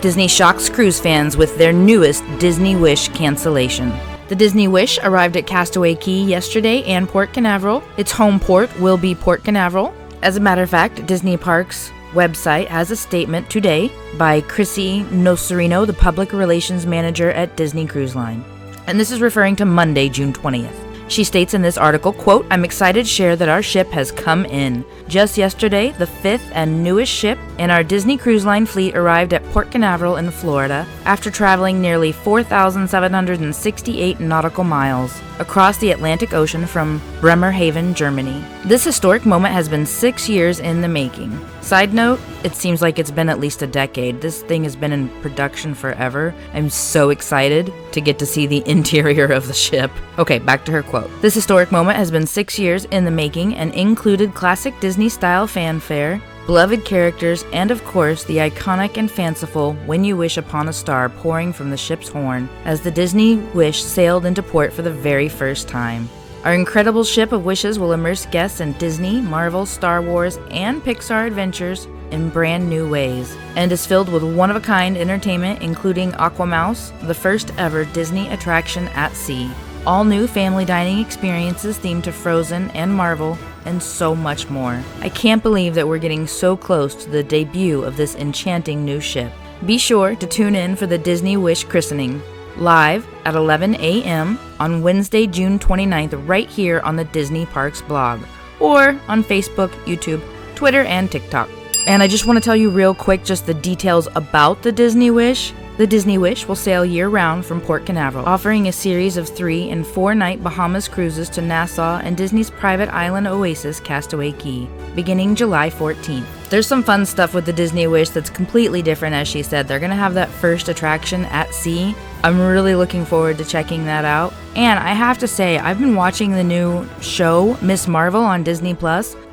Disney shocks cruise fans with their newest Disney Wish cancellation. The Disney Wish arrived at Castaway Cay yesterday and Port Canaveral. Its home port will be Port Canaveral. As a matter of fact, Disney Parks' website has a statement today by Chrissy Nocerino, the public relations manager at Disney Cruise Line. And this is referring to Monday, June 20th. She states in this article, quote, "I'm excited to share that our ship has come in. Just yesterday, the fifth and newest ship in our Disney Cruise Line fleet arrived at Port Canaveral in Florida after traveling nearly 4,768 nautical miles across the Atlantic Ocean from Bremerhaven, Germany. This historic moment has been 6 years in the making." Side note, it seems like it's been at least a decade. This thing has been in production forever. I'm so excited to get to see the interior of the ship. Okay, back to her quote. "This historic moment has been 6 years in the making and included classic Disney-style fanfare, beloved characters, and of course, the iconic and fanciful 'When You Wish Upon a Star' pouring from the ship's horn as the Disney Wish sailed into port for the very first time. Our incredible ship of wishes will immerse guests in Disney, Marvel, Star Wars, and Pixar adventures in brand new ways, and is filled with one-of-a-kind entertainment including Aquamouse, the first ever Disney attraction at sea, all new family dining experiences themed to Frozen and Marvel, and so much more. I can't believe that we're getting so close to the debut of this enchanting new ship. Be sure to tune in for the Disney Wish christening, live at 11 a.m. on Wednesday, June 29th, right here on the Disney Parks blog, or on Facebook, YouTube, Twitter, and TikTok. And I just want to tell you real quick just the details about the Disney Wish. The Disney Wish will sail year-round from Port Canaveral, offering a series of 3- and 4-night Bahamas cruises to Nassau and Disney's private island oasis, Castaway Cay, beginning July 14th. There's some fun stuff with the Disney Wish that's completely different, as she said. They're going to have that first attraction at sea. I'm really looking forward to checking that out. And I have to say, I've been watching the new show, Ms. Marvel, on Disney+.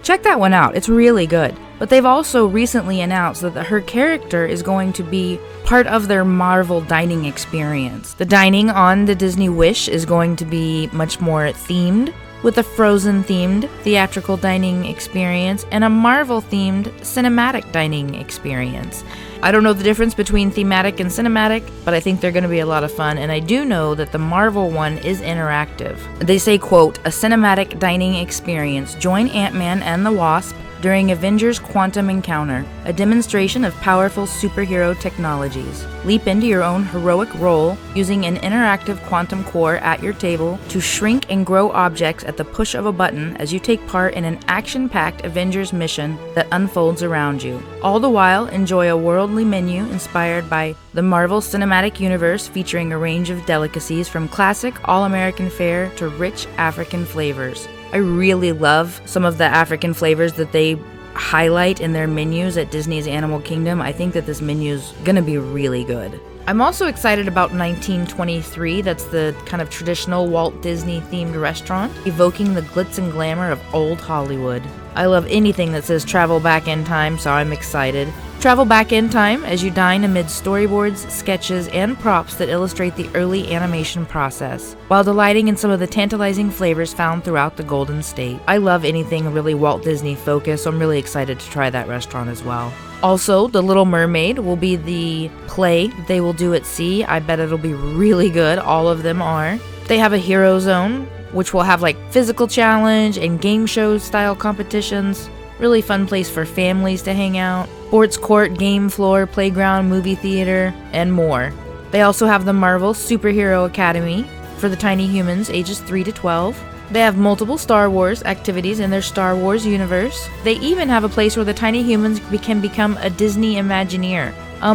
Check that one out. It's really good. But they've also recently announced that her character is going to be part of their Marvel dining experience. The dining on the Disney Wish is going to be much more themed, with a Frozen-themed theatrical dining experience and a Marvel-themed cinematic dining experience. I don't know the difference between thematic and cinematic, but I think they're going to be a lot of fun, and I do know that the Marvel one is interactive. They say, quote, "A cinematic dining experience. Join Ant-Man and the Wasp during Avengers Quantum Encounter, a demonstration of powerful superhero technologies. Leap into your own heroic role using an interactive quantum core at your table to shrink and grow objects at the push of a button as you take part in an action-packed Avengers mission that unfolds around you. All the while, enjoy a worldly menu inspired by the Marvel Cinematic Universe featuring a range of delicacies from classic all-American fare to rich African flavors." I really love some of the African flavors that they highlight in their menus at Disney's Animal Kingdom. I think that this menu's gonna be really good. I'm also excited about 1923. That's the kind of traditional Walt Disney themed restaurant, evoking the glitz and glamour of old Hollywood. I love anything that says travel back in time, so I'm excited. Travel back in time as you dine amid storyboards, sketches, and props that illustrate the early animation process, while delighting in some of the tantalizing flavors found throughout the Golden State. I love anything really Walt Disney focused, so I'm really excited to try that restaurant as well. Also, The Little Mermaid will be the play that they will do at sea. I bet it'll be really good. All of them are. They have a hero zone, which will have like physical challenge and game show style competitions. Really fun place for families to hang out. Sports court, game floor, playground, movie theater, and more. They also have the Marvel Superhero Academy for the tiny humans ages 3 to 12. They have multiple Star Wars activities in their Star Wars universe. They even have a place where the tiny humans can become a Disney Imagineer.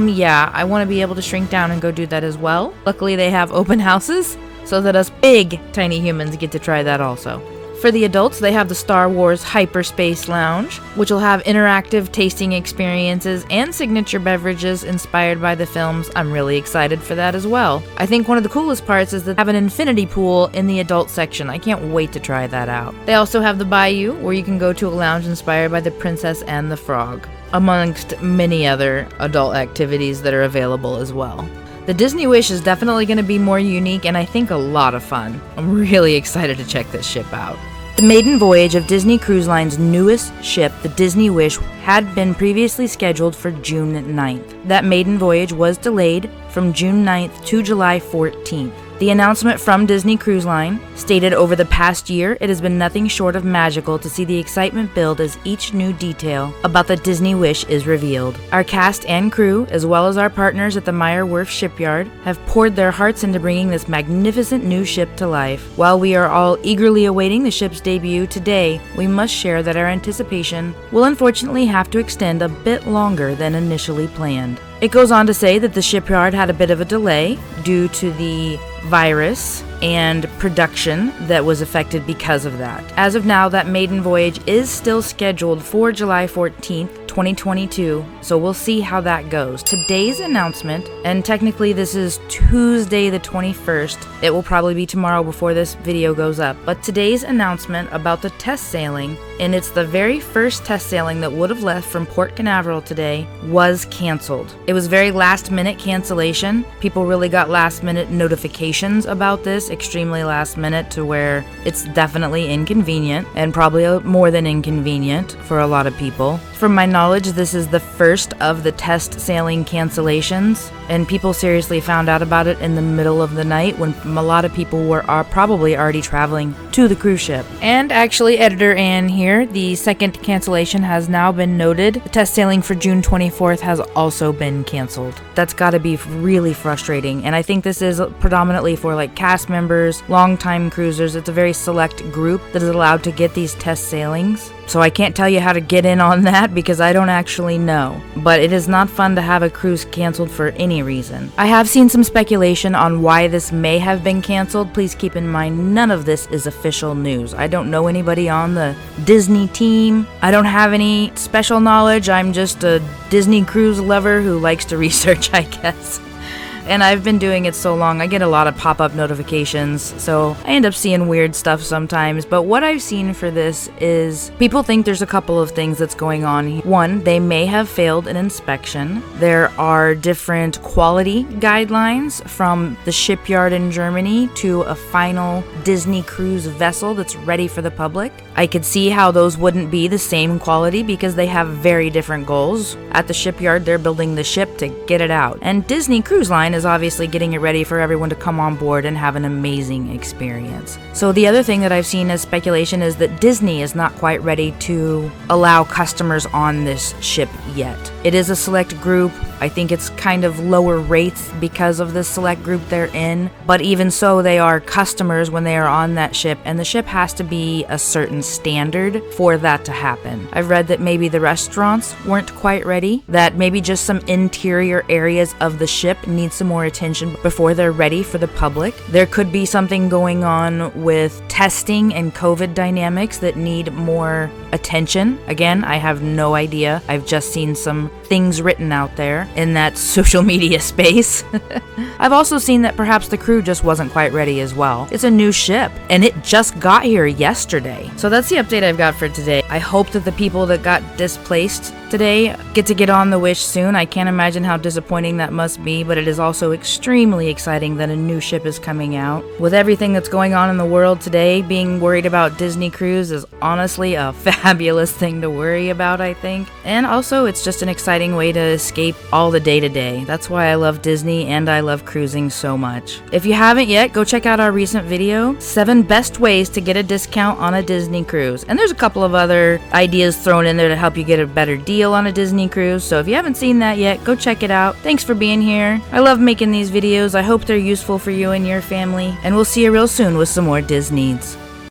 Yeah, I want to be able to shrink down and go do that as well. Luckily, they have open houses so that us big tiny humans get to try that also. For the adults, they have the Star Wars Hyperspace Lounge, which will have interactive tasting experiences and signature beverages inspired by the films. I'm really excited for that as well. I think one of the coolest parts is that they have an infinity pool in the adult section. I can't wait to try that out. They also have the Bayou, where you can go to a lounge inspired by The Princess and the Frog, amongst many other adult activities that are available as well. The Disney Wish is definitely going to be more unique and I think a lot of fun. I'm really excited to check this ship out. The maiden voyage of Disney Cruise Line's newest ship, the Disney Wish, had been previously scheduled for June 9th. That maiden voyage was delayed from June 9th to July 14th. The announcement from Disney Cruise Line stated, over the past year, it has been nothing short of magical to see the excitement build as each new detail about the Disney Wish is revealed. Our cast and crew, as well as our partners at the Meyer Werft Shipyard, have poured their hearts into bringing this magnificent new ship to life. While we are all eagerly awaiting the ship's debut today, we must share that our anticipation will unfortunately have to extend a bit longer than initially planned. It goes on to say that the shipyard had a bit of a delay due to the virus and production that was affected because of that. As of now, that maiden voyage is still scheduled for July 14th, 2022, so we'll see how that goes. Today's announcement, and technically this is Tuesday the 21st, it will probably be tomorrow before this video goes up, but today's announcement about the test sailing, and it's the very first test sailing that would have left from Port Canaveral today, was canceled. It was very last minute cancellation. People really got last minute notifications about this, extremely last minute, to where it's definitely inconvenient, and probably more than inconvenient for a lot of people. From my knowledge, this is the first of the test sailing cancellations, and people seriously found out about it in the middle of the night when a lot of people are probably already traveling to the cruise ship. And actually, Editor Ann here, the second cancellation has now been noted. The test sailing for June 24th has also been canceled. That's got to be really frustrating, and I think this is predominantly for like cast members, longtime cruisers. It's a very select group that is allowed to get these test sailings. So I can't tell you how to get in on that because I don't actually know. But it is not fun to have a cruise canceled for any reason. I have seen some speculation on why this may have been canceled. Please keep in mind, none of this is official news. I don't know anybody on the Disney team. I don't have any special knowledge. I'm just a Disney cruise lover who likes to research, I guess. And I've been doing it so long, I get a lot of pop-up notifications, so I end up seeing weird stuff sometimes. But what I've seen for this is people think there's a couple of things that's going on here. One, they may have failed an inspection. There are different quality guidelines from the shipyard in Germany to a final Disney cruise vessel that's ready for the public. I could see how those wouldn't be the same quality because they have very different goals. At the shipyard, they're building the ship to get it out. And Disney Cruise Line is obviously getting it ready for everyone to come on board and have an amazing experience. So the other thing that I've seen as speculation is that Disney is not quite ready to allow customers on this ship yet. It is a select group. I think it's kind of lower rates because of the select group they're in, but even so, they are customers when they are on that ship, and the ship has to be a certain standard for that to happen. I've read that maybe the restaurants weren't quite ready, that maybe just some interior areas of the ship need some more attention before they're ready for the public. There could be something going on with testing and COVID dynamics that need more attention. Again, I have no idea. I've just seen some things written out there in that social media space. I've also seen that perhaps the crew just wasn't quite ready as well. It's a new ship, and it just got here yesterday. So that's the update I've got for today. I hope that the people that got displaced today get to get on the Wish soon. I can't imagine how disappointing that must be, but it is also extremely exciting that a new ship is coming out. With everything that's going on in the world today, being worried about Disney Cruise is honestly a fabulous thing to worry about, I think. And also, it's just an exciting way to escape all the day-to-day. That's why I love Disney and I love cruising so much. If you haven't yet, go check out our recent video, 7 best ways to get a discount on a Disney cruise. And there's a couple of other ideas thrown in there to help you get a better deal on a Disney cruise. So if you haven't seen that yet, go check it out. Thanks for being here. I love making these videos. I hope they're useful for you and your family. And we'll see you real soon with some more Disneeds.